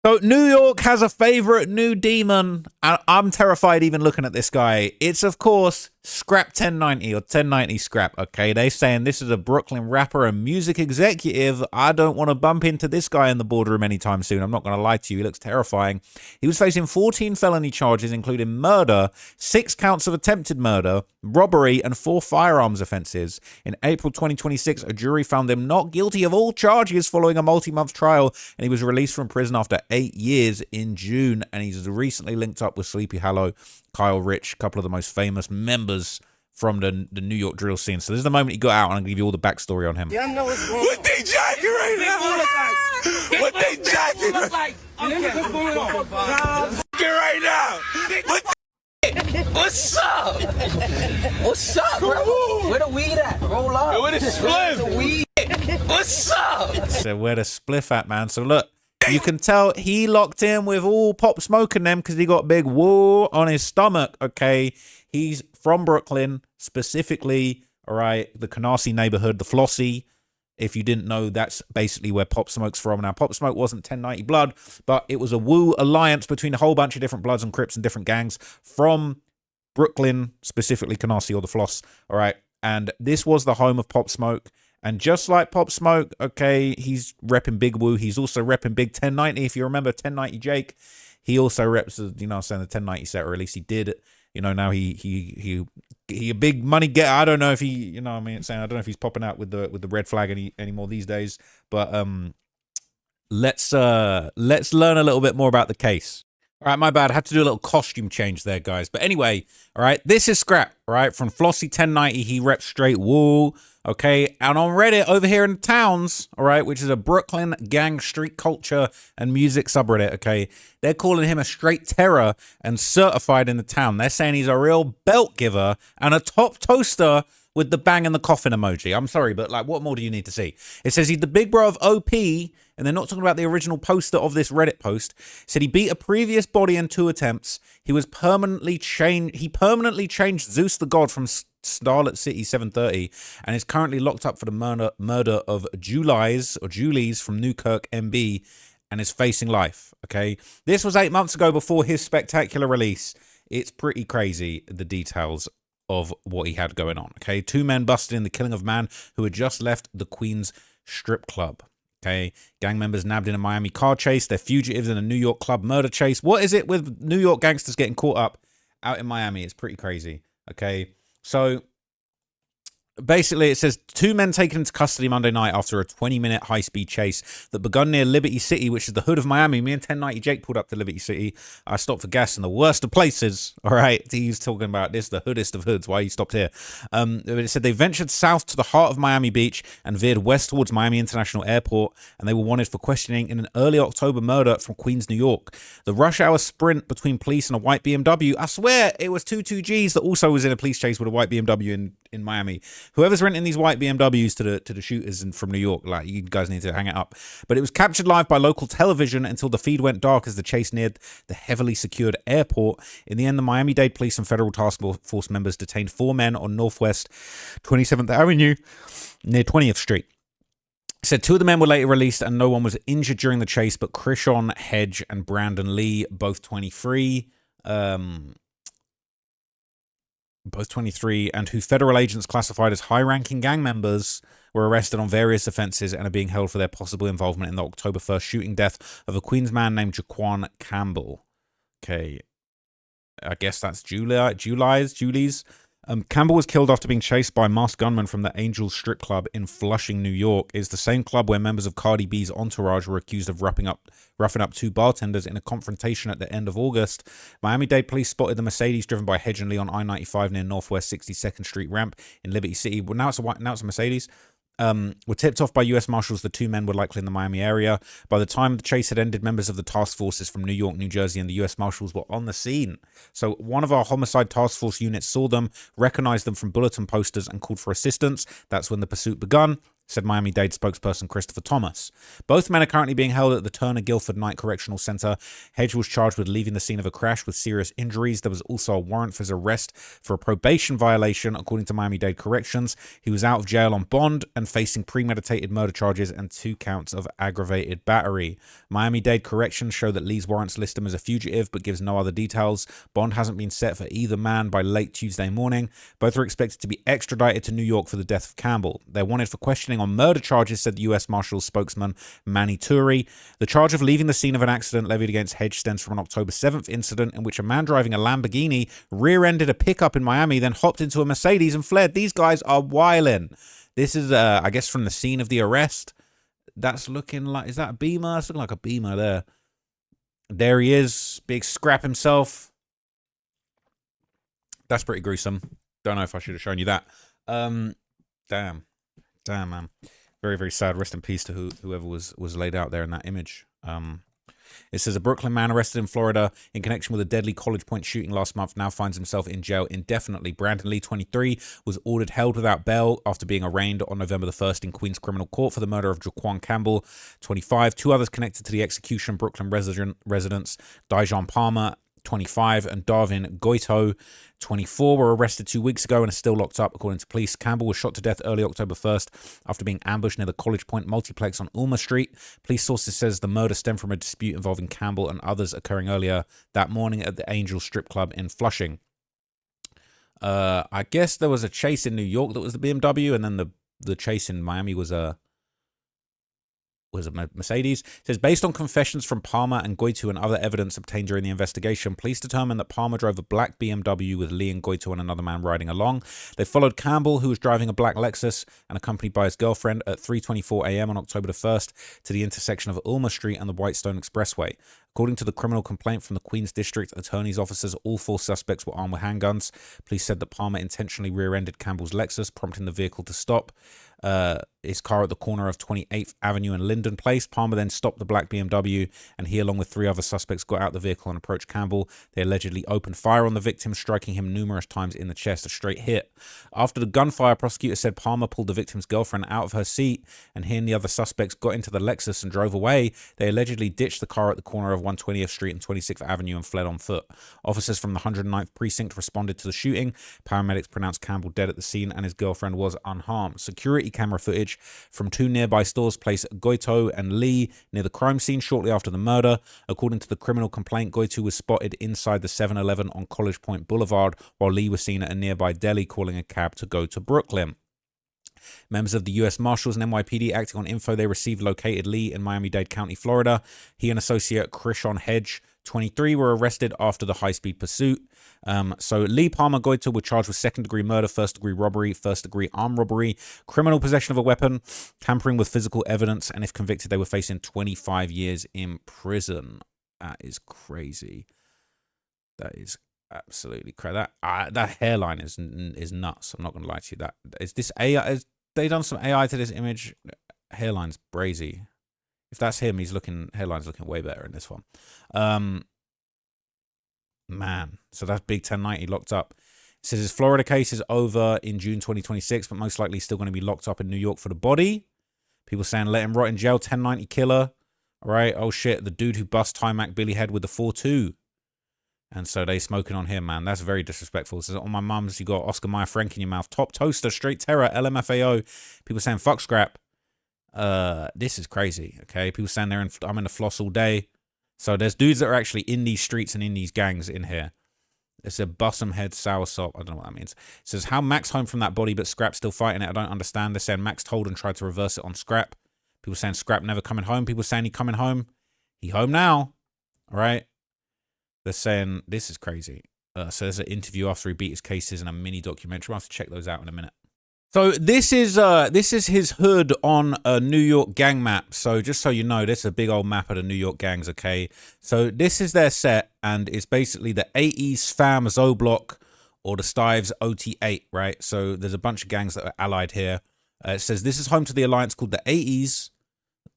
So New York has a favorite new demon, and I'm terrified even looking at this guy. It's, of course, Skrap 1090 or 1090 Skrap, okay? They saying this is a Brooklyn rapper and music executive. I don't want to bump into this guy in the boardroom anytime soon. I'm not going to lie to you. He looks terrifying. He was facing 14 felony charges, including murder, 6 counts of attempted murder, robbery, and 4 firearms offenses. In April 2026, a jury found him not guilty of all charges following a multi-month trial, and he was released from prison after 8 years in June, and he's recently linked up with Sleepy Hollow, Kyle Rich, a couple of the most famous members from the New York drill scene. So this is the moment he got out, and I'm going to give you all the backstory on him. Yeah, I know what's going on. What they jacking right now? What they jacking? What's going on? Right now? What's up? What's up, bro? Where the weed at? Roll up. Where the spliff? The weed. What's up? So where the spliff at, man? So look, you can tell he locked in with all Pop Smoke and them because he got big woo on his stomach, okay? He's from Brooklyn, specifically, all right, the Canarsie neighborhood, the Flossie. If you didn't know, that's basically where Pop Smoke's from. Now, Pop Smoke wasn't 1090 Blood, but it was a woo alliance between a whole bunch of different Bloods and Crips and different gangs from Brooklyn, specifically Canarsie or the Floss, all right? And this was the home of Pop Smoke. And just like Pop Smoke, okay, he's repping Big Woo. He's also repping Big 1090. If you remember 1090 Jake, he also reps, you know, saying the 1090 set, or at least he did. You know, now he a big money getter. I don't know if he, you know, what I mean, saying I don't know if he's popping out with the red flag anymore these days. But let's learn a little bit more about the case. All right, my bad. I had to do a little costume change there, guys. But anyway, all right, this is Skrap, all right, from Flossie 1090. He reps straight woo, okay? And on Reddit over here in the towns, all right, which is a Brooklyn gang street culture and music subreddit, okay? They're calling him a straight terror and certified in the town. They're saying he's a real belt giver and a top toaster with the bang and the coffin emoji. I'm sorry, but like, what more do you need to see? It says he's the big bro of OP, and they're not talking about the original poster of this Reddit post. It said he beat a previous body in 2 attempts. He was permanently changed. He permanently changed Zeus the God from Starlet City 730, and is currently locked up for the murder of Julies from Newkirk, MB, and is facing life. Okay, this was 8 months ago before his spectacular release. It's pretty crazy, the details of what he had going on. Okay, 2 men busted in the killing of man who had just left the Queens strip club. Okay, gang members nabbed in a Miami car chase. They're fugitives in a New York club murder chase. What is it with New York gangsters getting caught up out in Miami? It's pretty crazy. Okay, so basically it says 2 men taken into custody Monday night after a 20-minute high-speed chase that begun near Liberty City, which is the hood of Miami. Me and 1090 Jake pulled up to Liberty City. I stopped for gas in the worst of places. All right, he's talking about this, the hoodest of hoods. Why he stopped here? It said they ventured south to the heart of Miami Beach and veered west towards Miami International Airport, and they were wanted for questioning in an early October murder from Queens, New York. The rush hour sprint between police and a white BMW. I swear it was 2 Gs that also was in a police chase with a white BMW in Miami. Whoever's renting these white BMWs to the shooters from New York, like, you guys need to hang it up. But it was captured live by local television until the feed went dark as the chase neared the heavily secured airport. In the end, the Miami-Dade police and federal task force members detained 4 men on Northwest 27th Avenue near 20th Street. It said 2 of the men were later released and no one was injured during the chase, but Krishon Hedge and Brandon Lee, both 23, and who federal agents classified as high-ranking gang members, were arrested on various offenses and are being held for their possible involvement in the October 1st shooting death of a Queens man named Jaquan Campbell. Okay, I guess that's Julie's. Campbell was killed after being chased by masked gunmen from the Angels strip club in Flushing, New York. It's the same club where members of Cardi B's entourage were accused of roughing up 2 bartenders in a confrontation at the end of August. Miami-Dade police spotted the Mercedes driven by Hedge and Lee on I-95 near Northwest 62nd Street ramp in Liberty City. Well, now it's a Mercedes. Were tipped off by U.S. Marshals. The 2 men were likely in the Miami area. By the time the chase had ended, members of the task forces from New York, New Jersey, and the U.S. Marshals were on the scene. So one of our homicide task force units saw them, recognized them from bulletin posters, and called for assistance. That's when the pursuit begun. said Miami-Dade spokesperson Christopher Thomas. Both men are currently being held at the Turner Guilford Knight Correctional Center. Hedge was charged with leaving the scene of a crash with serious injuries. There was also a warrant for his arrest for a probation violation, according to Miami-Dade Corrections. He was out of jail on bond and facing premeditated murder charges and 2 counts of aggravated battery. Miami-Dade Corrections show that Lee's warrants list him as a fugitive, but gives no other details. Bond hasn't been set for either man by late Tuesday morning. Both are expected to be extradited to New York for the death of Campbell. They're wanted for questioning on murder charges, said the U.S. Marshals spokesman Manny Turi. The charge of leaving the scene of an accident levied against Hedge stems from an October 7th incident in which a man driving a Lamborghini rear-ended a pickup in Miami, then hopped into a Mercedes and fled. These guys are wildin'. This is, I guess, from the scene of the arrest. That's looking like, is that a Beamer? It's looking like a Beamer there. There he is, big Skrap himself. That's pretty gruesome. Don't know if I should have shown you that. Damn, man. Very, very sad. Rest in peace to whoever was laid out there in that image. It says a Brooklyn man arrested in Florida in connection with a deadly College Point shooting last month now finds himself in jail indefinitely. Brandon Lee, 23, was ordered held without bail after being arraigned on November the 1st in Queens Criminal Court for the murder of Jaquan Campbell, 25. 2 others connected to the execution, Brooklyn residents Dijon Palmer, 25, and Darvin Goito, 24, were arrested 2 weeks ago and are still locked up, according to police. Campbell was shot to death early October 1st after being ambushed near the College Point multiplex on Ulmer Street. Police sources says the murder stemmed from a dispute involving Campbell and others occurring earlier that morning at the Angel Strip Club in Flushing. I guess there was a chase in New York that was the BMW, and then the chase in Miami was a Mercedes. It says, based on confessions from Palmer and Goito and other evidence obtained during the investigation, police determined that Palmer drove a black BMW with Lee and Goito and another man riding along. They followed Campbell, who was driving a black Lexus and accompanied by his girlfriend, at 3:24 a.m. on October the 1st to the intersection of Ulmer Street and the Whitestone Expressway. According to the criminal complaint from the Queens District Attorney's officers, all 4 suspects were armed with handguns. Police said that Palmer intentionally rear-ended Campbell's Lexus, prompting the vehicle to stop his car at the corner of 28th Avenue and Linden Place. Palmer then stopped the black BMW, and he, along with 3 other suspects, got out the vehicle and approached Campbell. They allegedly opened fire on the victim, striking him numerous times in the chest, a straight hit. After the gunfire, prosecutors said Palmer pulled the victim's girlfriend out of her seat, and he and the other suspects got into the Lexus and drove away. They allegedly ditched the car at the corner of 120th Street and 26th Avenue and fled on foot. Officers from the 109th Precinct responded to the shooting. Paramedics pronounced Campbell dead at the scene, and his girlfriend was unharmed. Security camera footage from 2 nearby stores placed Goito and Lee near the crime scene shortly after the murder. According to the criminal complaint, Goito was spotted inside the 7-Eleven on College Point Boulevard, while Lee was seen at a nearby deli calling a cab to go to Brooklyn. Members of the U.S. Marshals and NYPD, acting on info they received, located Lee in Miami-Dade County, Florida. He and associate Krishon Hedge, 23, were arrested after the high-speed pursuit. So Lee, Palmer, Goito were charged with second-degree murder, first-degree robbery, first-degree armed robbery, criminal possession of a weapon, tampering with physical evidence, and if convicted, they were facing 25 years in prison. That is crazy. That is absolutely crazy. That hairline is nuts. I'm not going to lie to you. That is this AI. Has they done some AI to this image? Hairline's brazy. If that's him, hairline's looking way better in this one. Man, so that's Big 1090 locked up. It says his Florida case is over in June 2026, but most likely still going to be locked up in New York for the body. People saying let him rot in jail, 1090 killer. All right, oh shit, the dude who bust Timac Billy Head with the 4-2. And so they smoking on him, man. That's very disrespectful. It says, on my mum's, you got Oscar Mayer Frank in your mouth. Top toaster, straight terror, LMFAO. People saying, fuck Skrap. This is crazy, okay? People saying I'm in the floss all day. So there's dudes that are actually in these streets and in these gangs in here. It's a Bussum Head Sour Sop. I don't know what that means. It says, how Max home from that body, but Skrap still fighting it? I don't understand. They're saying Max told and tried to reverse it on Skrap. People saying Skrap never coming home. People saying he coming home. He home now. All right? They're saying, this is crazy. So there's an interview after he beat his cases and a mini documentary. I'll have to check those out in a minute. So this is his hood on a New York gang map. So just so you know, this is a big old map of the New York gangs, okay? So this is their set, and it's basically the 80s fam Zo Block or the Stives OT8, right? So there's a bunch of gangs that are allied here. It says this is home to the alliance called the 80s.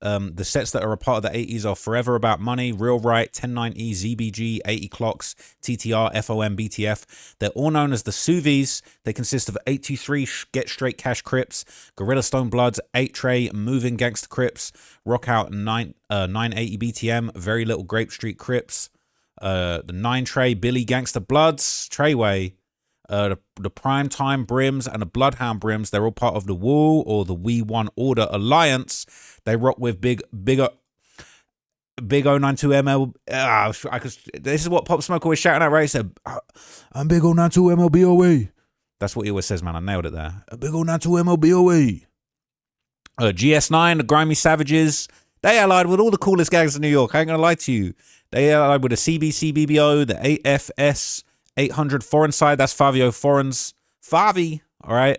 The sets that are a part of the 80s are Forever About Money, Real Right, 1090, ZBG, 80 Clocks, TTR, FOM, BTF. They're all known as the Suvies. They consist of 823 Get Straight Cash Crips, Gorilla Stone Bloods, 8 Tray, Moving Gangster Crips, Rock Out 980 BTM, Very Little Grape Street Crips, the 9 Tray Billy Gangster Bloods, Treyway, the Prime Time Brims and the Bloodhound Brims. They're all part of the Woo or the We One Order Alliance. They rock with big 092 ML. This is what Pop Smoke always shouting out, right? He said, I'm big 092 MLBOE. That's what he always says, man. I nailed it there. A big 092 MLBOE. GS9, the Grimy Savages. They allied with all the coolest gangs in New York. I ain't gonna lie to you. They allied with the CBC BBO, the AFS 800 Foreign Side. That's Favio Foreign's. Favi, all right?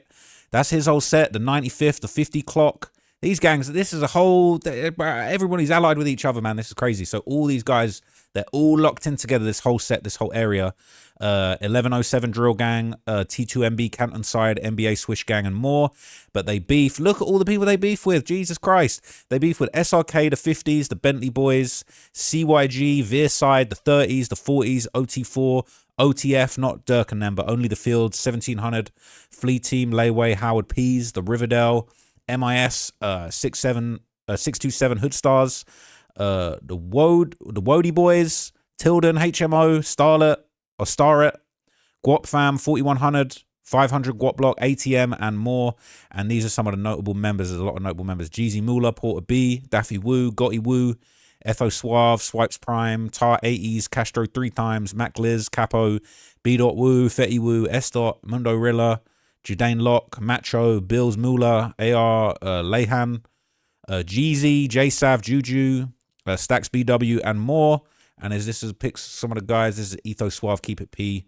That's his whole set. The 95th, the 50 Clock. These gangs, this is a whole, everybody's allied with each other, man. This is crazy. So all these guys, they're all locked in together, this whole set, this whole area. 1107 Drill Gang, T2MB Canton Side, NBA Swish Gang, and more. But they beef. Look at all the people they beef with. Jesus Christ. They beef with SRK, the 50s, the Bentley Boys, CYG, Veer Side, the 30s, the 40s, OT4, OTF, not Dirk and them, but only the Fields, 1700, Flea Team, Layway, Howard Pease, the Riverdale, MIS, 627 Hood Stars, the Wody Boys, Tilden, HMO, Starlet, or Starret, Guap Fam, 4100, 500 Guap Block, ATM, and more. And these are some of the notable members. There's a lot of notable members. Jeezy Moolah, Porter B, Daffy Woo, Gotti Woo, FO Suave, Swipes Prime, Tar 80s, Castro 3 times, Mac Liz, Capo, B. Woo, Fetty Woo, S. Mundo Rilla, Jadane Locke, Macho, Bills Moolah, AR, Lehan, Jeezy, J-Sav, Juju, Stacks BW, and more. And as this is picks some of the guys, this is Ethos Suave, Keep It P.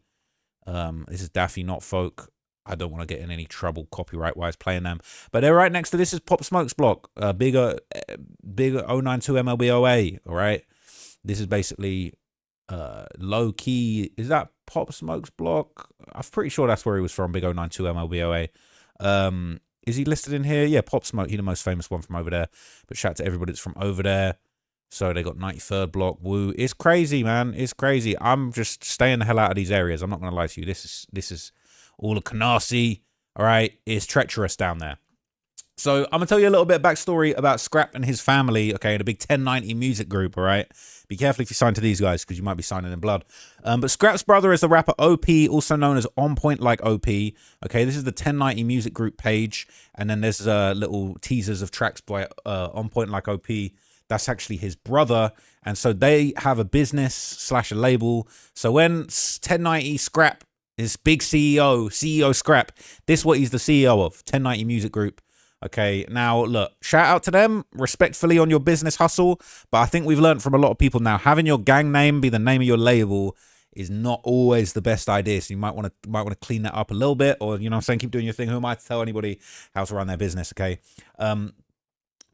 This is Daffy Not Folk. I don't want to get in any trouble copyright-wise playing them. But they're right next to this is Pop Smoke's block. Bigger 092 MLBOA, all right? This is basically low-key. Is that Pop Smoke's block? I'm pretty sure that's where he was from, Big 092 MLBOA. Is he listed in here? Yeah, Pop Smoke. He's the most famous one from over there. But shout out to everybody that's from over there. So they got 93rd block, Woo. It's crazy, man. It's crazy. I'm just staying the hell out of these areas. I'm not going to lie to you. This is all of Canarsie, all right? It's treacherous down there. So I'm going to tell you a little bit of backstory about Skrap and his family, okay, the big 1090 music group, all right? Be careful if you sign to these guys because you might be signing in blood. But Skrap's brother is the rapper OP, also known as On Point Like OP. Okay, this is the 1090 music group page. And then there's little teasers of tracks by On Point Like OP. That's actually his brother. And so they have a business / a label. So when 1090 Skrap, his big CEO Skrap, this is what he's the CEO of, 1090 Music Group. Okay, now look, shout out to them respectfully on your business hustle. But I think we've learned from a lot of people now, having your gang name be the name of your label is not always the best idea. So you might want to clean that up a little bit, or, you know what I'm saying, keep doing your thing. Who am I to tell anybody how to run their business, okay?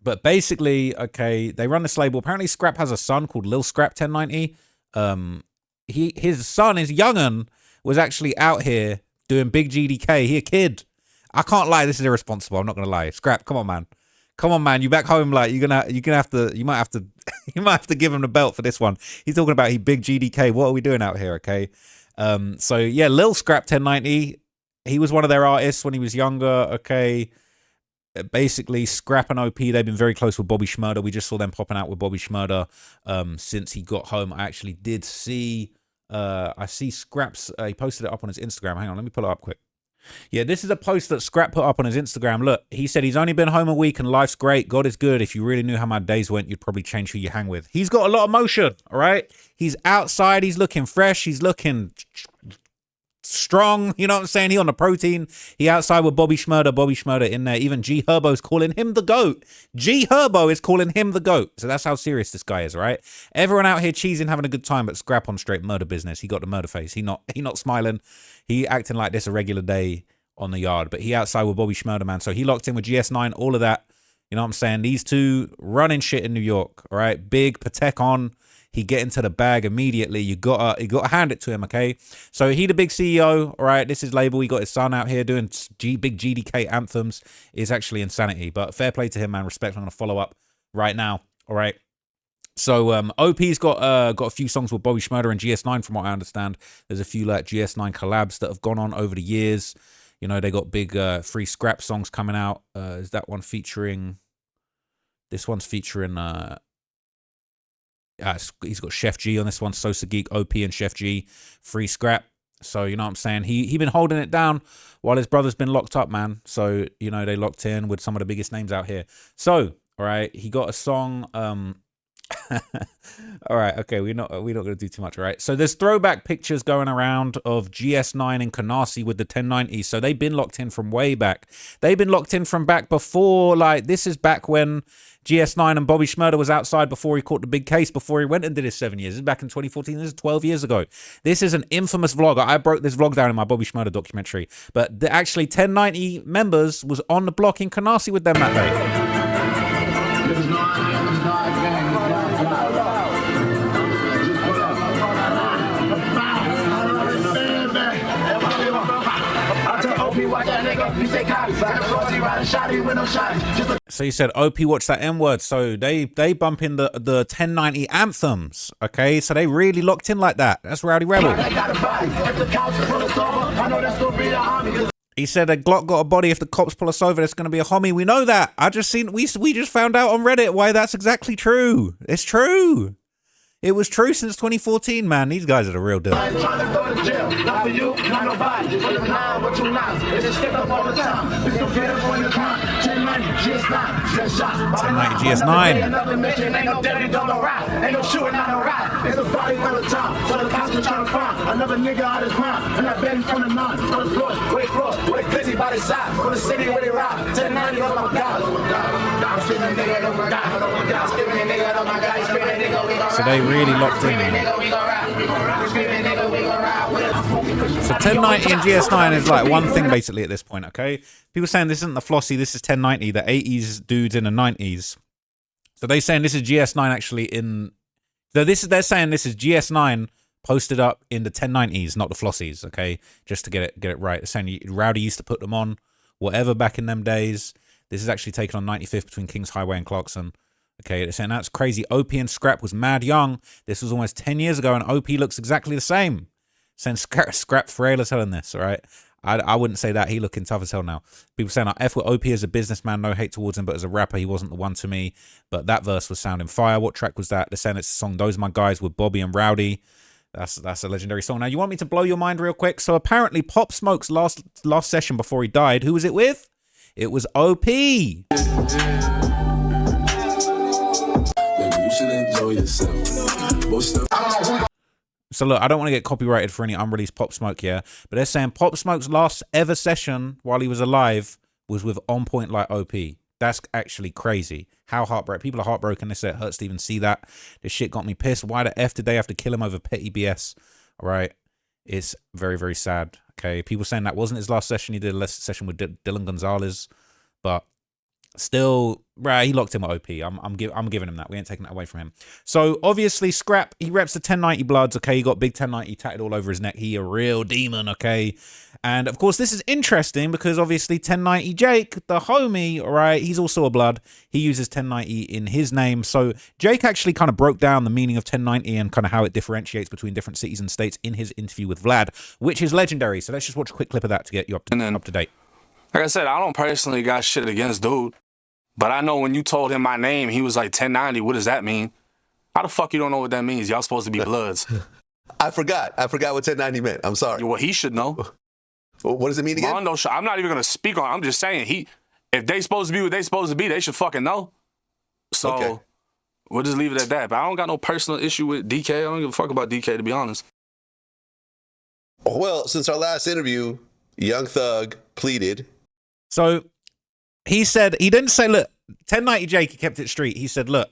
But basically, okay, they run this label. Apparently, Skrap has a son called Lil Skrap 1090. His son, his young'un, was actually out here doing big GDK. He a kid. I can't lie. This is irresponsible. I'm not gonna lie. Skrap, come on, man. Come on, man. You back home? Like you might have to give him the belt for this one. He's talking about he big GDK. What are we doing out here? Okay. So yeah, Lil Skrap 1090. He was one of their artists when he was younger. Okay. Basically, Skrap and OP, they've been very close with Bobby Shmurda. We just saw them popping out with Bobby Shmurda since he got home. I actually did see, I see Skrap's, he posted it up on his Instagram. Hang on, let me pull it up quick. Yeah, this is a post that Skrap put up on his Instagram. Look, he said he's only been home a week and life's great. God is good. If you really knew how my days went, you'd probably change who you hang with. He's got a lot of motion, all right? He's outside. He's looking fresh. He's looking strong, you know what I'm saying? He on the protein. He outside with Bobby Shmurda in there. Even G Herbo's calling him the GOAT. G Herbo is calling him the GOAT. So that's how serious this guy is, right? Everyone out here cheesing, having a good time, but Skrap on straight murder business. He got the murder face. He not smiling. He acting like this a regular day on the yard, but he outside with Bobby Shmurda, man. So he locked in with GS9, all of that. You know what I'm saying? These two running shit in New York, all right? Big Patek on. He get into the bag immediately. You gotta hand it to him, okay? So he the big CEO, all right? This is label. He got his son out here doing big GDK anthems. Is actually insanity, but fair play to him, man. Respect. I'm gonna follow up right now. All right. So OP's got a few songs with Bobby Shmurda and GS9 from what I understand. There's a few like GS9 collabs that have gone on over the years. You know, they got big free Skrap songs coming out. Is that one featuring... This one's featuring... he's got Chef G on this one. Sosa Geek, OP and Chef G. Free Skrap. So, you know what I'm saying? He been holding it down while his brother's been locked up, man. So, you know, they locked in with some of the biggest names out here. So, all right, he got a song... all right, okay, we're not gonna do too much. All right, so there's throwback pictures going around of GS9 and Canarsie with the 1090s. So they've been locked in from way back. They've been locked in from back before, like, this is back when GS9 and Bobby Shmurda was outside before he caught the big case, before he went and did his 7 years. This is back in 2014. This is 12 years ago. This is an infamous vlog. I broke this vlog down in my Bobby Shmurda documentary. But the actually 1090 members was on the block in Canarsie with them that day. This is not gang. So you said OP watch that N word. So they bump in the 1090 anthems. Okay, so they really locked in like that. That's Rowdy Rebel. He said a Glock got a body. If the cops pull us over, there's going to be a homie. We know that. We just found out on Reddit why that's exactly true. It's true. It was true since 2014, man. These guys are the real deal. 1090 GS9. So they really locked in, man. So 1090 and GS9 is like one thing basically at this point, okay? People saying this isn't the Flossy, this is 1090, the 80s dudes in the 90s. So they saying this is GS9 actually in... They're saying this is GS9 posted up in the 1090s, not the Flossies, okay? Just to get it right. They're saying Rowdy used to put them on, whatever, back in them days. This is actually taken on 95th between Kings Highway and Clarkson. Okay, they're saying that's crazy. OP and Skrap was mad young. This was almost 10 years ago, and OP looks exactly the same. Saying Skrap frail as hell in this, all right? I wouldn't say that. He looking tough as hell now. People saying I F with OP as a businessman, no hate towards him, but as a rapper, he wasn't the one to me. But that verse was sounding fire. What track was that? They're saying it's the song Those Are My Guys with Bobby and Rowdy. That's a legendary song. Now, you want me to blow your mind real quick? So apparently Pop Smoke's last session before he died, who was it with? It was OP. You should enjoy yourself. So look, I don't want to get copyrighted for any unreleased Pop Smoke here, but they're saying Pop Smoke's last ever session while he was alive was with On Point like OP. That's actually crazy. How heartbreaking. People are heartbroken. They say it hurts to even see that. This shit got me pissed. Why the F did they have to kill him over petty BS? All right. It's very, very sad. Okay. People saying that wasn't his last session. He did a session with Dylan Gonzalez, but still, right, he locked in with OP. I'm giving him that. We ain't taking that away from him. So obviously, Skrap, he reps the 1090 Bloods. Okay, he got big 1090 tatted all over his neck. He a real demon. Okay, and of course, this is interesting because obviously 1090 Jake, the homie, all right, he's also a Blood. He uses 1090 in his name. So Jake actually kind of broke down the meaning of 1090 and kind of how it differentiates between different cities and states in his interview with Vlad, which is legendary. So let's just watch a quick clip of that to get you up to date. Like I said, I don't personally got shit against dude. But I know when you told him my name, he was like 1090. What does that mean? How the fuck you don't know what that means? Y'all supposed to be Bloods. I forgot what 1090 meant. I'm sorry. Well, he should know. What does it mean again? Mondo, I'm not even going to speak on it. I'm just saying, if they supposed to be what they supposed to be, they should fucking know. So okay. We'll just leave it at that. But I don't got no personal issue with DK. I don't give a fuck about DK, to be honest. Well, since our last interview, Young Thug pleaded. So he said, he didn't say, look, 1090 Jake, he kept it street. He said, look,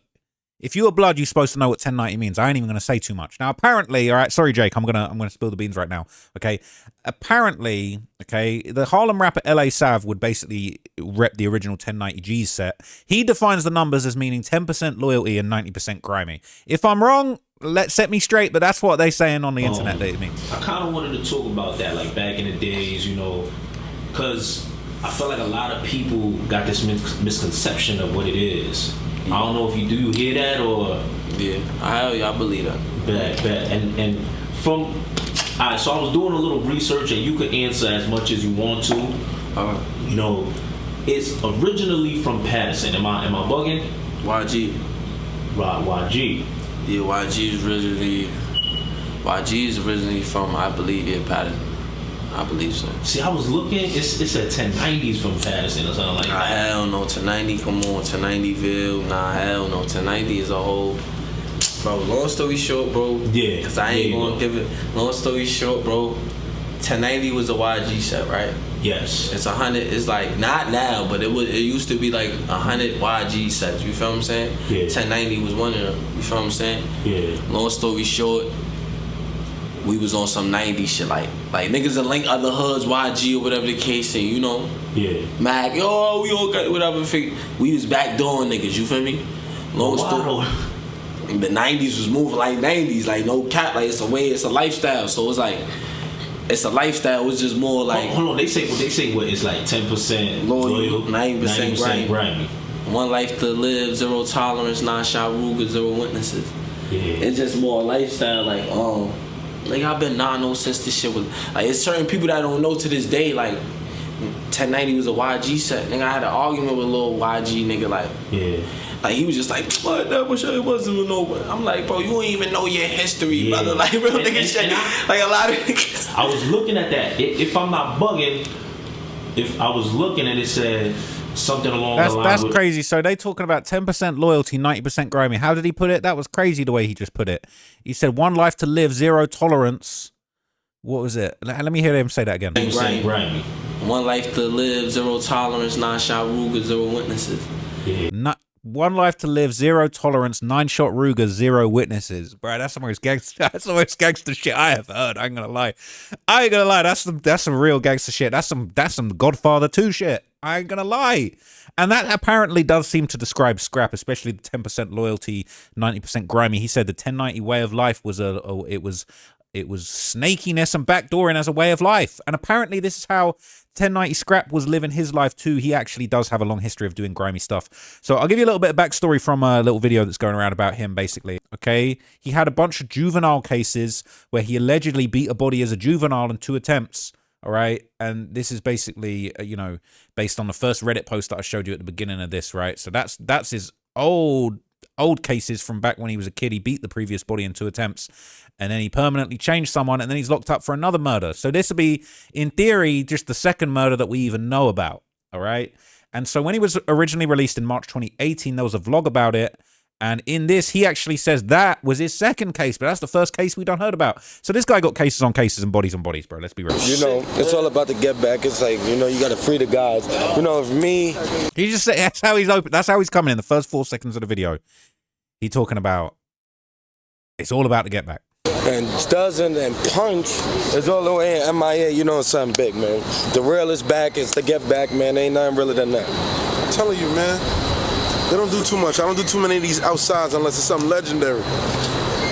if you're Blood, you're supposed to know what 1090 means. I ain't even going to say too much. Now, apparently, all right, sorry, Jake, I'm gonna spill the beans right now, okay? Apparently, okay, the Harlem rapper LA Sav would basically rep the original 1090 G's set. He defines the numbers as meaning 10% loyalty and 90% grimy. If I'm wrong, let's set me straight, but that's what they're saying on the internet that it means. I kind of wanted to talk about that, like back in the days, you know, because I feel like a lot of people got this misconception of what it is. I don't know if you do hear that or. Yeah, I believe that. Bet. And from. Alright, so I was doing a little research, and you could answer as much as you want to. You know, it's originally from Patterson. Am I bugging? YG. Right, YG. Yeah, YG is originally from, I believe, Patterson. I believe so. See, I was looking. It said 1090s from Patterson or something like Nah, that. hell no. 1090, come on. 1090ville. Nah, hell no. 1090 is a whole. Bro, long story short, bro. Yeah. Because I ain't going to give it. Long story short, bro. 1090 was a YG set, right? Yes. It's 100. It's like not now, but it used to be like 100 YG sets. You feel what I'm saying? Yeah. 1090 was one of them. You feel what I'm saying? Yeah. Long story short, we was on some 90 shit, like niggas that link other hoods, YG or whatever the case, and you know, Yeah. Mac, yo, we all got whatever. We was backdooring niggas. You feel me? Long story. The 90s was moving like 90s, like no cap, like it's a lifestyle. So it's like. It's a lifestyle. It's just more like. Hold on. They say what it's like 10% loyal, 90% grimy. One life to live, 0 tolerance, 9-shot Ruger, 0 witnesses. Yeah. It's just more lifestyle. Like I've been 9-0 since this shit was. Like it's certain people that I don't know to this day. Like 1090 was a YG set. Nigga, I had an argument with a little YG nigga. Like. Yeah. Like he was just like, what? That was it wasn't even over. I'm like, bro, you don't even know your history, brother. Like real nigga shit. Like a lot of niggas. I was looking at that. If I'm not bugging, if I was looking and it said something along the line. That's crazy. So they talking about 10% loyalty, 90% grimy. How did he put it? That was crazy the way he just put it. He said 1 life to live, 0 tolerance. What was it? Let me hear him say that again. Grimy. 1 life to live, 0 tolerance, 9-shot Ruger, 0 witnesses. Yeah. 1 life to live, 0 tolerance, 9-shot Ruger, 0 witnesses. Bro, that's the most gangster shit I have heard. I ain't gonna lie. That's some real gangster shit. That's some Godfather 2 shit. I ain't gonna lie. And that apparently does seem to describe Skrap, especially the 10% loyalty, 90% grimy. He said the 1090 way of life was it was snakiness and backdooring as a way of life. And apparently this is how 1090 Skrap was living his life too. He actually does have a long history of doing grimy stuff. So I'll give you a little bit of backstory from a little video that's going around about him, basically. Okay, he had a bunch of juvenile cases where he allegedly beat a body as a juvenile in 2 attempts. All right, and this is basically, you know, based on the first Reddit post that I showed you at the beginning of this, right? So that's his old cases from back when he was a kid. He beat the previous body in 2 attempts, and then he permanently changed someone, and then he's locked up for another murder. So this will be, in theory, just the second murder that we even know about, all right? And so when he was originally released in March 2018, there was a vlog about it, and in this, he actually says that was his second case, but that's the first case we done heard about. So this guy got cases on cases and bodies on bodies, bro. Let's be real. You know, it's all about the get back. It's like, you know, you got to free the guys. You know, for me... He just said, that's how he's open. That's how he's coming in the first 4 seconds of the video. He talking about, it's all about the get back. And Studs and Punch is all the way in MIA, you know, something big, man. The real is back, it's the get back, man. Ain't nothing realer than that. I'm telling you, man, they don't do too much. I don't do too many of these outsides unless it's something legendary.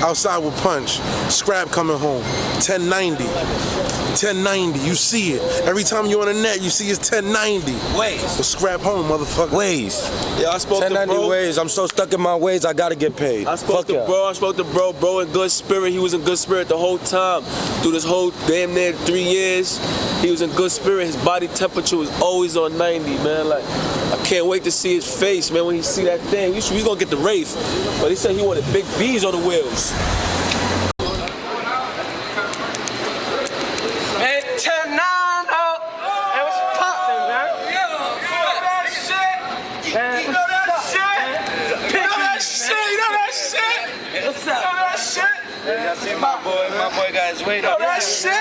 Outside with Punch, Skrap coming home, 1090. 1090, you see it. Every time you're on the net, you see it's 1090. Ways. So Skrap home, motherfucker. Ways. Yeah, I spoke to 1090 bro. ways. I'm so stuck in my ways, I gotta get paid. I spoke to bro. Bro in good spirit. He was in good spirit the whole time. Through this whole damn near 3 years, he was in good spirit. His body temperature was always on 90, man. Like, I can't wait to see his face, man, when he see that thing. He's gonna get the Wraith. But he said he wanted big B's on the wheels. My boy got his weight up. That shit?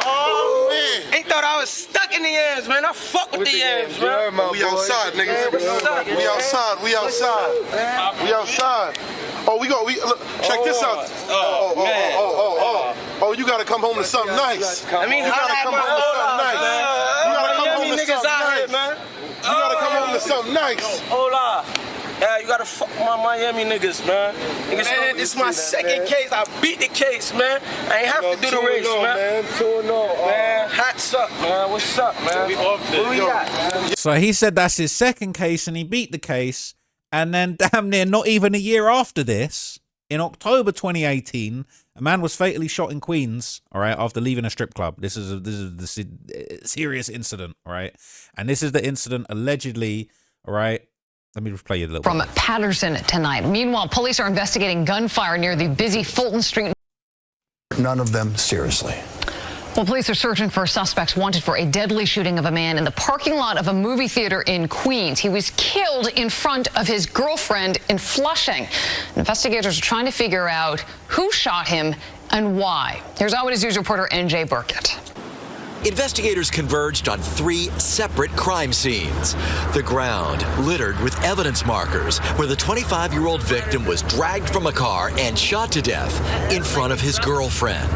Oh, man. Ain't thought I was stuck in the yams, man. I fuck with the yams, bro. We outside, niggas. We outside. Oh, look, check this out. Oh, you gotta come home to something nice. I mean, you gotta come home to something nice. You gotta come home to something nice, man. You gotta come home to something nice. Hola. Yeah, you gotta fuck with my Miami niggas, man. Man, this is my second case. I beat the case, man. I ain't have to do the race, man. 2-0. Man, hats up, man. What's up, man? Where we at? So he said that's his second case and he beat the case. And then damn near not even a year after this, in October 2018, a man was fatally shot in Queens, all right, after leaving a strip club. This is the serious incident, all right? And this is the incident allegedly, all right? Let me just play you a little From bit. Patterson tonight. Meanwhile, police are investigating gunfire near the busy Fulton Street. None of them seriously. Well, police are searching for suspects wanted for a deadly shooting of a man in the parking lot of a movie theater in Queens. He was killed in front of his girlfriend in Flushing. Investigators are trying to figure out who shot him and why. Here's Eyewitness News reporter NJ Burkett. Investigators converged on 3 separate crime scenes. The ground littered with evidence markers where the 25-year-old victim was dragged from a car and shot to death in front of his girlfriend.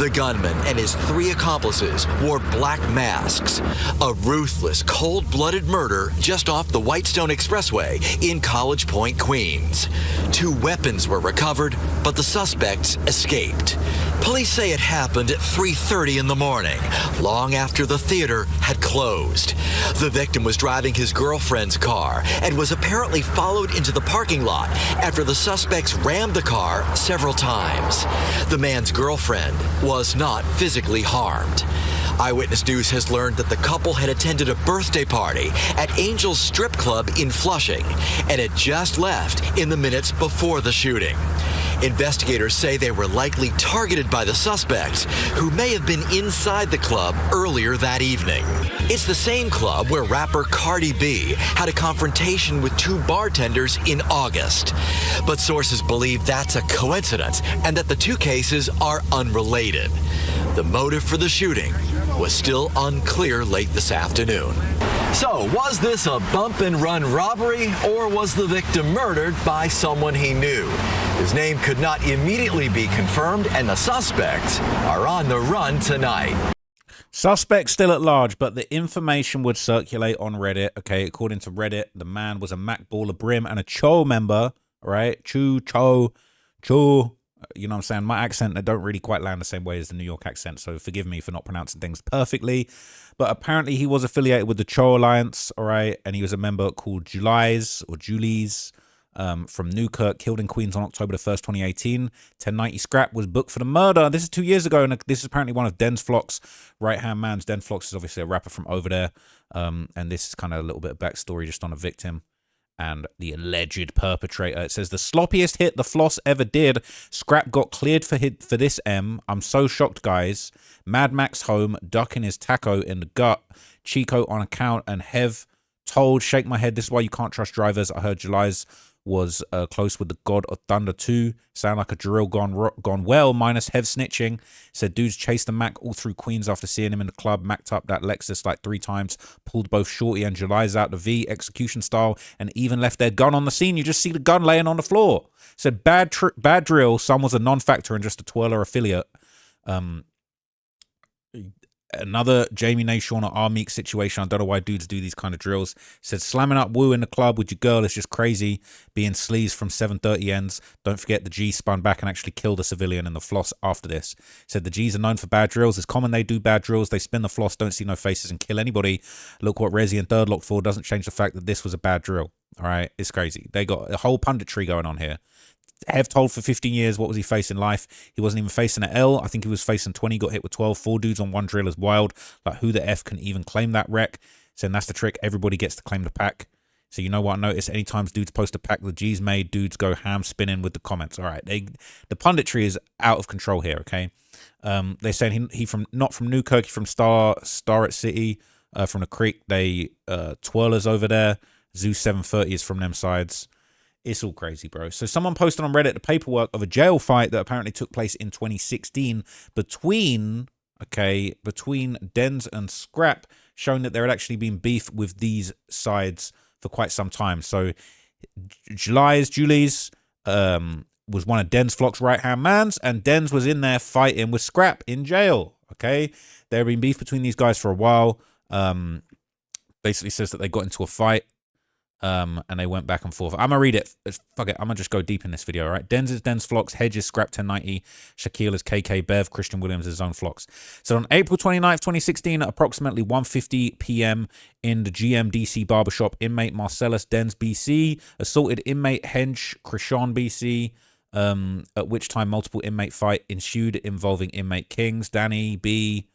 The gunman and his 3 accomplices wore black masks. A ruthless, cold-blooded murder just off the Whitestone Expressway in College Point, Queens. 2 weapons were recovered, but the suspects escaped. Police say it happened at 3:30 in the morning, long after the theater had closed. The victim was driving his girlfriend's car and was apparently followed into the parking lot after the suspects rammed the car several times. The man's girlfriend was not physically harmed. Eyewitness News has learned that the couple had attended a birthday party at Angel's Strip Club in Flushing and had just left in the minutes before the shooting. Investigators say they were likely targeted by the suspects, who may have been inside the club earlier that evening. It's the same club where rapper Cardi B had a confrontation with 2 bartenders in August. But sources believe that's a coincidence and that the 2 cases are unrelated. The motive for the shooting was still unclear late this afternoon. So, was this a bump-and-run robbery, or was the victim murdered by someone he knew? His name could not immediately be confirmed, and the suspects are on the run tonight. Suspect still at large, but the information would circulate on Reddit. Okay, according to Reddit, the man was a Mac Baller Brim and a Cho member, right? Cho. You know what I'm saying? My accent, they don't really quite land the same way as the New York accent, so forgive me for not pronouncing things perfectly. But apparently he was affiliated with the Cho Alliance, all right? And he was a member called Julie's from Newkirk, killed in Queens on October the 1st, 2018. 1090 Skrap was booked for the murder. This is 2 years ago, and this is apparently one of Den's Flock's right-hand mans. Den Flox is obviously a rapper from over there. And this is kind of a little bit of backstory just on a victim and the alleged perpetrator. It says, the sloppiest hit the Floss ever did. Skrap got cleared for this M. I'm so shocked, guys. Mad Max home, ducking his taco in the gut. Chico on account, and Hev told, shake my head, this is why you can't trust drivers. I heard July's was close with the God of Thunder 2. Sound like a drill gone well, minus Hev snitching. Said dudes chased the Mac all through Queens after seeing him in the club, macked up that Lexus like 3 times, pulled both Shorty and July's out the V, execution style, and even left their gun on the scene. You just see the gun laying on the floor. Said bad drill, some was a non-factor and just a twirler affiliate. Another Jamie Nation or R Meek situation. I don't know why dudes do these kind of drills. Said slamming up Woo in the club with your girl is just crazy. Being sleaze from 7:30 ends. Don't forget the G spun back and actually killed a civilian in the Floss after this. Said the G's are known for bad drills. It's common they do bad drills. They spin the Floss, don't see no faces, and kill anybody. Look what Resi and Third looked for. Doesn't change the fact that this was a bad drill. All right, it's crazy. They got a whole punditry going on here. Hev told for 15 years what was he facing in life. He wasn't even facing an L. I think he was facing 20, got hit with 12. 4 dudes on one drill is wild. Like, who the F can even claim that wreck? Saying that's the trick. Everybody gets to claim the pack. So you know what I noticed? Anytime dudes post a pack the G's made, dudes go ham spinning with the comments. All right, the punditry is out of control here, okay? They're saying he from not from Newkirk, from Star at City, from the Creek. They twirlers over there. Zeus 730 is from them sides. It's all crazy, bro. So someone posted on Reddit the paperwork of a jail fight that apparently took place in 2016 between Dens and Skrap, showing that there had actually been beef with these sides for quite some time. So Julie's was one of Den's Flock's right-hand mans, and Dens was in there fighting with Skrap in jail, okay? There had been beef between these guys for a while. Basically says that they got into a fight. And they went back and forth. I'm gonna read it. Fuck it. I'm gonna just go deep in this video. All right. Denz is Denz Flox. Hedge is Skrap 1090. Shaquille is KK Bev. Christian Williams is Zone Flox. So on April 29th, 2016, at approximately 1:50 p.m. in the GMDC barbershop, inmate Marcellus Denz BC assaulted inmate Hedge Krishan BC. At which time multiple inmate fight ensued involving inmate Kings, Danny B,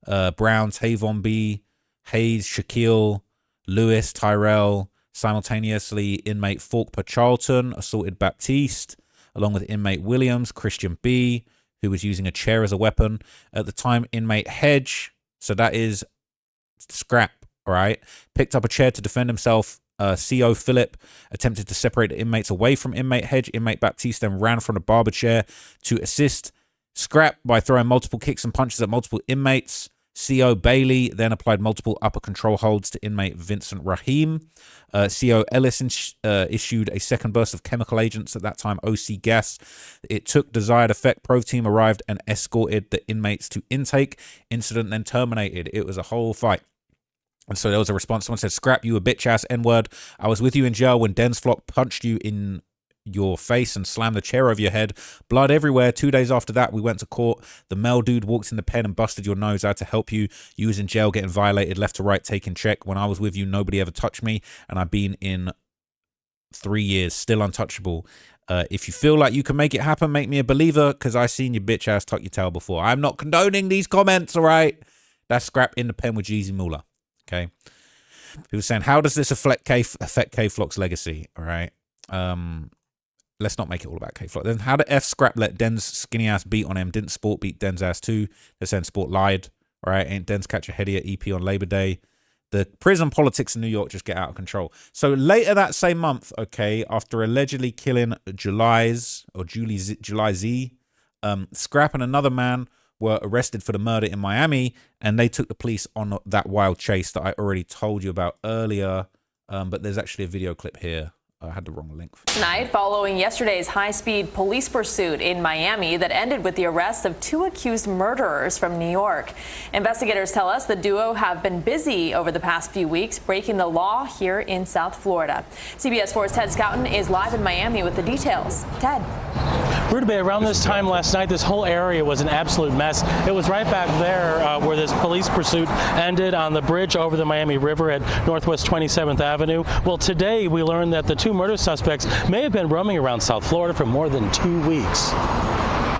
Brown, Tavon B, Hayes, Shaquille, Lewis, Tyrell. Simultaneously, inmate Faulkner Charlton assaulted Baptiste, along with inmate Williams, Christian B, who was using a chair as a weapon. At the time, inmate Hedge, so that is Skrap, all right, picked up a chair to defend himself. CO Philip attempted to separate the inmates away from inmate Hedge. Inmate Baptiste then ran from the barber chair to assist Skrap by throwing multiple kicks and punches at multiple inmates. CO Bailey then applied multiple upper control holds to inmate Vincent Rahim. CO Ellis issued a second burst of chemical agents, at that time OC gas. It took desired effect. Pro team arrived and escorted the inmates to intake. Incident then terminated. It was a whole fight. And so there was a response. Someone said, Skrap, you a bitch ass N-word. I was with you in jail when Denz Flock punched you in your face and slammed the chair over your head. Blood everywhere. 2 days after that, we went to court. The Mel dude walked in the pen and busted your nose. I had to help you. You was in jail getting violated, left to right, taking check. When I was with you, nobody ever touched me. And I've been in 3 years, still untouchable. If you feel like you can make it happen, make me a believer, because I seen your bitch ass tuck your tail before. I'm not condoning these comments, all right? That's Skrap in the pen with Jeezy Moolah. Okay. People saying, how does this affect K-Flock's legacy? All right. Let's not make it all about K-Flock. Then how did F Skrap let Den's skinny ass beat on him? Didn't Sport beat Den's ass too? They're saying Sport lied. All right. Ain't Den's catch a heady at EP on Labor Day? The prison politics in New York just get out of control. So later that same month, okay, after allegedly killing July Z, Skrap and another man were arrested for the murder in Miami, and they took the police on that wild chase that I already told you about earlier. But there's actually a video clip here. I had the wrong link. Tonight, following yesterday's high-speed police pursuit in Miami that ended with the arrest of 2 accused murderers from New York. Investigators tell us the duo have been busy over the past few weeks breaking the law here in South Florida. CBS 4's Ted Scouten is live in Miami with the details. Ted. Rutabaga, around this time last night, this whole area was an absolute mess. It was right back there where this police pursuit ended on the bridge over the Miami River at Northwest 27th Avenue. Well, today we learned that the 2 murder suspects may have been roaming around South Florida for more than 2 weeks.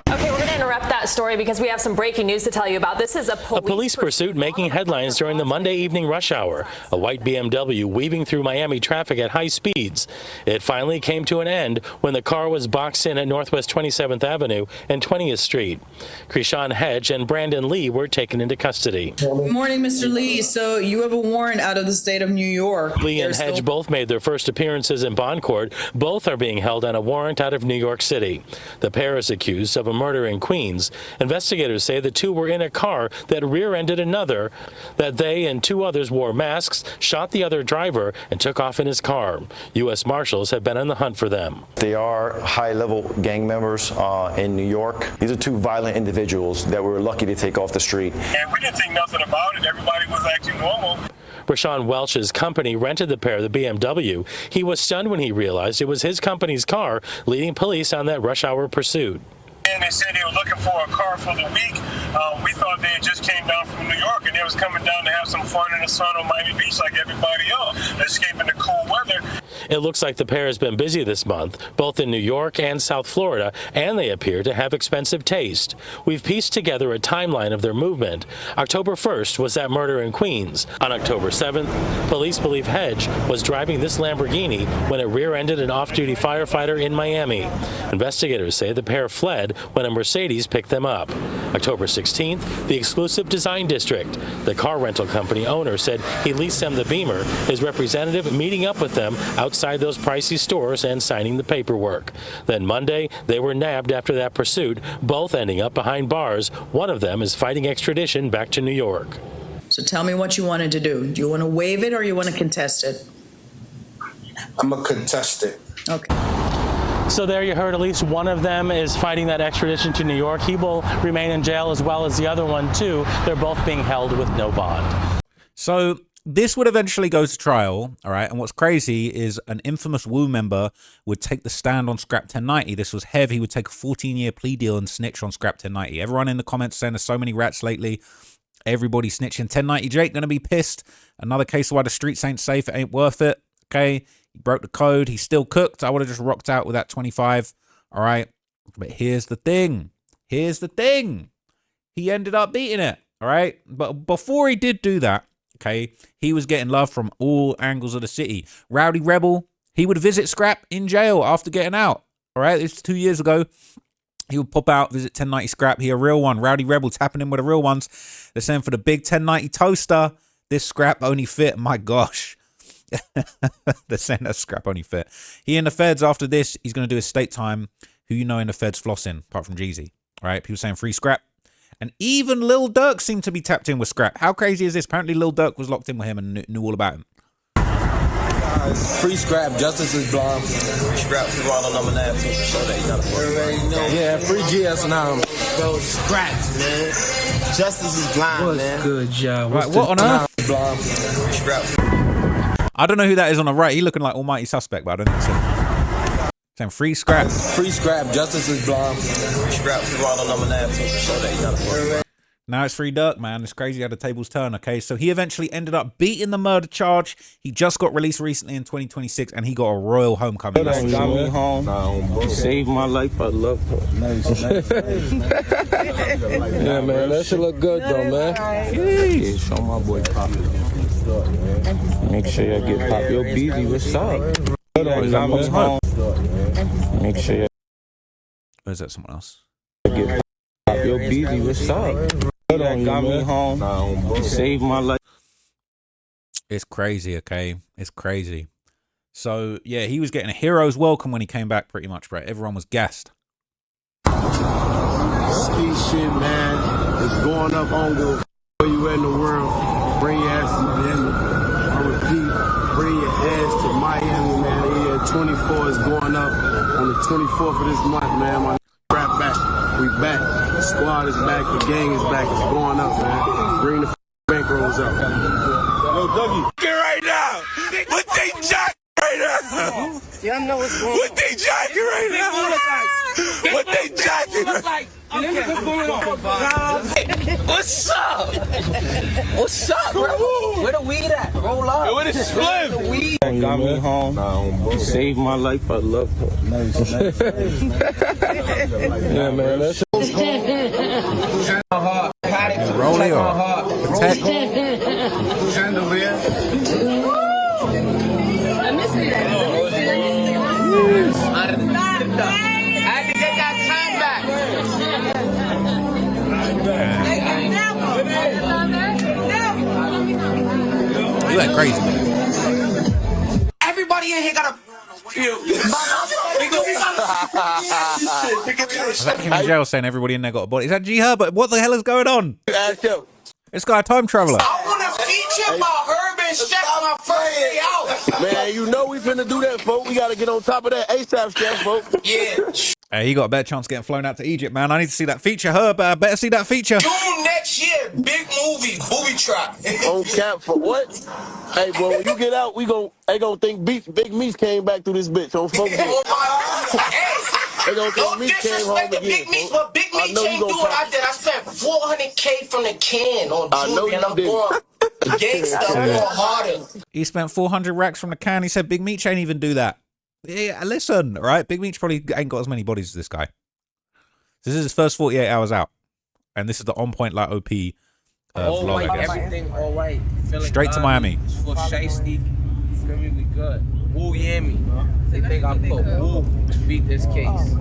Okay, we're going to interrupt that story because we have some breaking news to tell you about. This is a police pursuit making headlines during the Monday evening rush hour. A white BMW weaving through Miami traffic at high speeds. It finally came to an end when the car was boxed in at Northwest 27th Avenue and 20th Street. Krishan Hedge and Brandon Lee were taken into custody. Good morning, Mr. Lee. So you have a warrant out of the state of New York. Lee and Hedge both made their first appearances in bond court. Both are being held on a warrant out of New York City. The pair is accused of a murder in Queens. Investigators say the 2 were in a car that rear-ended another, that they and 2 others wore masks, shot the other driver, and took off in his car. U.S. Marshals have been on the hunt for them. They are high-level gang members in New York. These are 2 violent individuals that we were lucky to take off the street. And we didn't think nothing about it. Everybody was acting normal. Rashawn Welch's company rented the pair the BMW. He was stunned when he realized it was his company's car leading police on that rush hour pursuit. And they said they were looking for a car for the week. We thought they had just came down from New York and they was coming down to have some fun in the sun on Miami Beach like everybody else, escaping the cool weather. It looks like the pair has been busy this month, both in New York and South Florida, and they appear to have expensive taste. We've pieced together a timeline of their movement. October 1st was that murder in Queens. On October 7th, police believe Hedge was driving this Lamborghini when it rear-ended an off-duty firefighter in Miami. Investigators say the pair fled when a Mercedes picked them up. October 16th, the exclusive design district. The car rental company owner said he leased them the Beamer, his representative meeting up with them outside those pricey stores and signing the paperwork. Then Monday, they were nabbed after that pursuit, both ending up behind bars. One of them is fighting extradition back to New York. So tell me what you wanted to do. Do you want to waive it or you want to contest it? I'm going to contest it. Okay. So there you heard at least one of them is fighting that extradition to New York. He will remain in jail as well as the other one, too. They're both being held with no bond. So this would eventually go to trial, all right? And what's crazy is an infamous Wu member would take the stand on Skrap 1090. This was Hev. He would take a 14-year plea deal and snitch on Skrap 1090. Everyone in the comments saying there's so many rats lately. Everybody snitching. 1090 Jake gonna be pissed. Another case of why the streets ain't safe. It ain't worth it. Okay, he broke the code. He's still cooked. I would have just rocked out with that 25. All right, but here's the thing. Here's the thing. He ended up beating it. All right, but before he did do that, okay, he was getting love from all angles of the city. Rowdy Rebel, he would visit Skrap in jail after getting out. All right, this was 2 years ago. He would pop out, visit 1090 Skrap. He a real one. Rowdy Rebel tapping in with the real ones. They're saying for the big 1090 toaster, this Skrap only fit. My gosh. They're saying that Skrap only fit. He in the feds after this, he's going to do his state time. Who you know in the feds flossing, apart from Jeezy. All right, people saying free Skrap. And even Lil Durk seemed to be tapped in with Skrap. How crazy is this? Apparently Lil Durk was locked in with him and knew all about him. Free Skrap, justice is blind. Free Skrap, people all on number 9 too. Show that you gotta fuck. Yeah, free GS and Bro, Scraps, man. Justice is blind, What's man. good, y'all? Right, what on earth? Free Scrap. I don't know who that is on the right. He looking like Almighty Suspect, but I don't think so. Saying free Skrap. Free Skrap, justice is blind. Free Scrap, people all on number 9 too. Show that you gotta fuck. Now it's free Durk, man. It's crazy how the tables turn, okay? So he eventually ended up beating the murder charge. He just got released recently in 2026, and he got a royal homecoming. Got me home. Saved my life. I love her. Nice. Yeah, man. That should look good, though, man. Yeah, show my boy Pop. Make sure y'all get Pop. Yo, BZ, what's up? Got me home. Make sure y'all... Or is that someone else? Get Pop. Yo, BZ, what's up? Got me home. Saved my life. It's crazy, okay? It's crazy. So, yeah, he was getting a hero's welcome when he came back, pretty much, bro. Everyone was gassed. Ski shit, man. It's going up on go where you at in the world. Bring your ass to Miami. I repeat, bring your ass to Miami, man. Yeah, 24 is going up on the 24th of this month, man. My rap back. We back. The squad is back. The gang is back. It's going up, man. Bring the bankrolls up. Yo, Dougie. Right now, what they jacking right now? Y'all know what's going on. What they jacking right now? What they jacking? What's up? What's up, bro? Where the weed at? Roll up. Yo, where the split? Got me home. Saved my life. I love her. Nice. Yeah, man. That's Roll it on. Protect. I had to get that time back. You went crazy, man. Everybody in here got a. Was that him in jail saying everybody in there got a body? Is that G Herbert? What the hell is going on? This guy a time traveler. I want to feature about Herb and Chef my first day out. man, you know we finna do that, folks. We gotta get on top of that ASAP, Chef, folks. Yeah. Hey, he got a better chance of getting flown out to Egypt, man. I need to see that feature. Herb, I better see that feature. June next year, big movie, booby trap. On cap for what? Hey, boy, when you get out, they gonna think Big Meese came back through this bitch on folks. Hey, no disrespect to Big Meese, but Big Meese ain't do what I did. I spent $400K from the can on jewelry, and I'm going gangsta, I'm going harder. He spent 400 racks from the can. He said Big Meech ain't even do that. Yeah, listen, all right? Big Meech probably ain't got as many bodies as this guy. This is his first 48 hours out. And this is the on point like OP vlog, I guess. Everything all right. Straight to Miami. For shiesty, feel me, we good. Woo Yammy. They think I put woo to beat this case.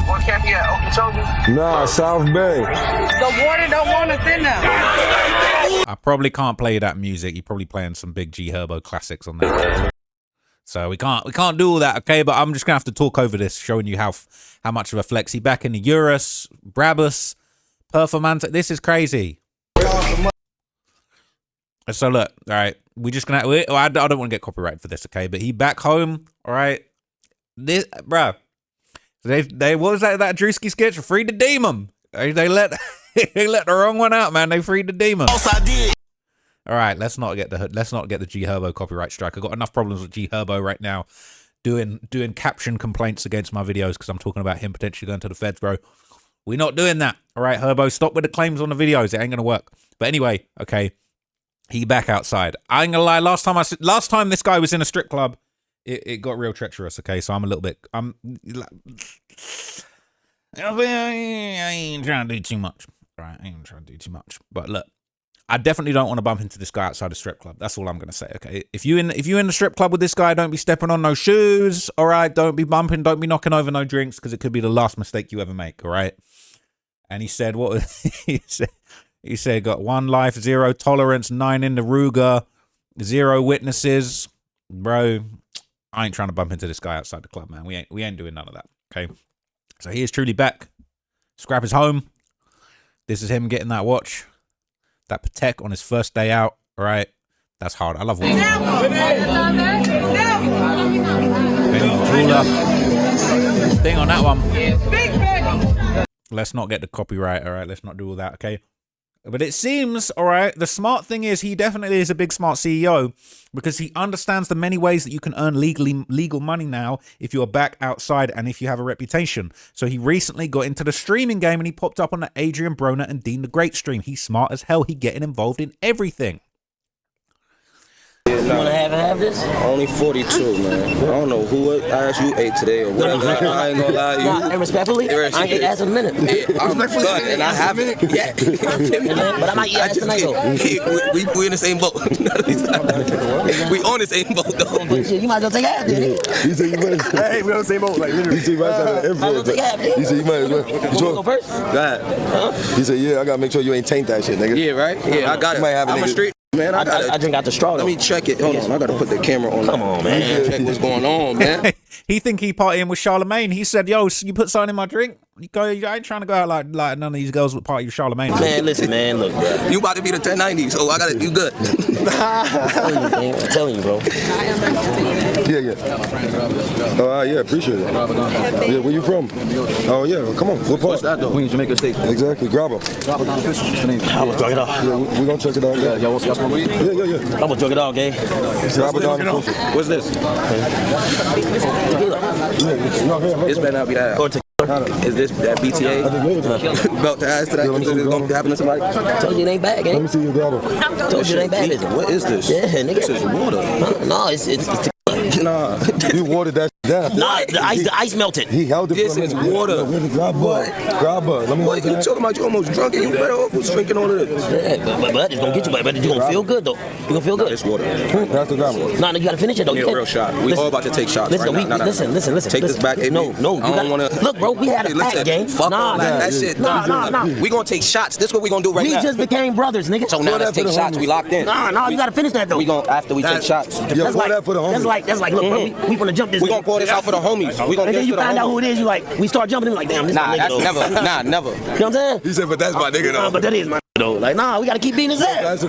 What camp you at? Okeechobee? Nah, South Bay. The water don't want us in there. I probably can't play that music. You're probably playing some big G Herbo classics on there. So we can't do all that, okay? But I'm just gonna have to talk over this, showing you how much of a flex he back in the Urus, Brabus, Performance. This is crazy. So look, all right, we're just gonna. I don't want to get copyrighted for this, okay? But he back home, all right. This, bruh. They what was that Drewski sketch? Free to deem him. They let They let the wrong one out, man. They freed the demon. I did. All right, let's not get the G Herbo copyright strike. I've got enough problems with G Herbo right now, doing caption complaints against my videos because I'm talking about him potentially going to the feds, bro. We're not doing that. All right, Herbo, stop with the claims on the videos. It ain't gonna work. But anyway, okay, he back outside. I ain't gonna lie. Last time this guy was in a strip club, it got real treacherous. Okay, so I'm a little bit. I ain't trying to do too much. Right, I ain't trying to do too much. But look, I definitely don't want to bump into this guy outside the strip club. That's all I'm gonna say. Okay, if you in the strip club with this guy, don't be stepping on no shoes. All right, don't be bumping, don't be knocking over no drinks because it could be the last mistake you ever make. All right. And he said, what he said? He said, got 1 life, 0 tolerance, 9 in the Ruger, 0 witnesses. Bro, I ain't trying to bump into this guy outside the club, man. We ain't doing none of that. Okay. So he is truly back. Skrap is home. This is him getting that watch. That Patek on his first day out. All right. That's hard. I love watching that. Thing on that one. Let's not get the copyright. All right. Let's not do all that. Okay. But it seems, all right, the smart thing is he definitely is a big smart CEO because he understands the many ways that you can earn legal money now if you're back outside and if you have a reputation. So he recently got into the streaming game and he popped up on the Adrian Broner and Dean the Great stream. He's smart as hell. He getting involved in everything. You wanna have this? Only 42, man. I don't know who asked you ate today or whatever. I ain't gonna lie to you. Nah, and respectfully, I ain't asked in a minute. Yeah, I'm good, and I haven't yet. But I might eat ass tonight though. We in the same boat. We on the same boat though. You might as well take half, then. He said you might. Hey, we on the same boat, like literally. He said you might as well take half. He said you might as well. You wanna go first? Go ahead. He said, yeah, I gotta make sure you ain't taint that shit, nigga. Yeah, right? Yeah, I got it. I'm a street. Man, I drink out the straw. Let me check it. Hold on, I gotta put the camera on. Come on, man. Check what's going on, man. He think he partying with Charlemagne. He said, "Yo, you put something in my drink." I ain't trying to go out like none of these girls would party with Charlemagne. Man, listen, man, look, bro. You about to be the 1090, so I gotta. You good? I'm telling you, bro. Yeah. Oh, yeah, appreciate it. Yeah, where you from? Oh, yeah, come on. What part? What's that, though? We in Jamaica State. Exactly, grab her. Drop it down the fish. What's the name? I'm gonna drug it off. Yeah, we gonna check it out. Yeah, y'all want some weed? Yeah. I'm gonna drug it off, okay? Grab it down the fish. What's this? This better not be that. Is this that BTA? Belt to ass to that? Gonna happen to somebody? Told you it ain't bad, gang. Let me see your grabber. Told you it ain't bad, is it? What is this? Yeah, nigga. This is water. No, it's nah, you watered that down. Nah, the ice melted. He held it. This is water. Grab her. Let me. What you talking about? You almost drunk and you better off with drinking all of this. Yeah, but it's gonna get you, but you gonna feel good though. You gonna feel good. It's water. That's the grabber. Nah, you gotta finish it though. Give me a real shot. We all about to take shots. Listen, right now. Listen. Take this back. No. I don't wanna. Look, bro, we had a pact, gang. Fuck all that shit. Nah. We gonna take shots. This is what we gonna do right now. We just became brothers, nigga. So now let's take shots. We locked in. Nah, you gotta finish that though. We gonna after we take shots. That's like, look, bro, we wanna jump this. We gonna pour this out for the homies. We gonna. And then you find out who it is. You like, we start jumping in like, damn, this nah, my nigga, that's though. never. Never. You know what I'm saying? He said, but that's my nigga though. Nah, but that is my nigga though. Like, nah, we gotta keep beating his ass.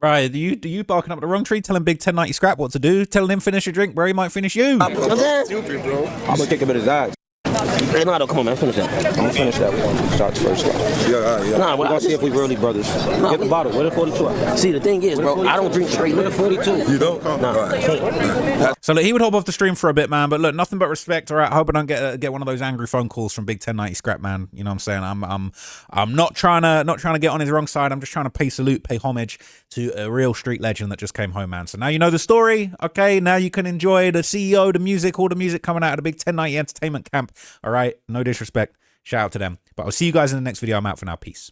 Right, you barking up the wrong tree, telling Big 1090 Skrap what to do, telling him finish your drink, bro, he might finish you. You know what I'm saying? Stupid, bro. I'm gonna kick him in his eyes. Hey, no, come on, man, finish that. I'm gonna finish that one. Shots first. Yeah. Nah, we're gonna see if we really brothers. Get the bottle. Where the 42 at? See, the thing is, bro, I don't drink straight. Where the 42? You don't? Nah. So look, he would hop off the stream for a bit, man. But look, nothing but respect. All right, I hope I don't get one of those angry phone calls from Big 1090 Skrap, man. You know what I'm saying? I'm not trying to get on his wrong side. I'm just trying to pay salute, pay homage to a real street legend that just came home, man. So now you know the story. Okay, now you can enjoy the CEO, the music, all the music coming out of the Big 1090 Entertainment camp. All right, no disrespect. Shout out to them. But I'll see you guys in the next video. I'm out for now. Peace.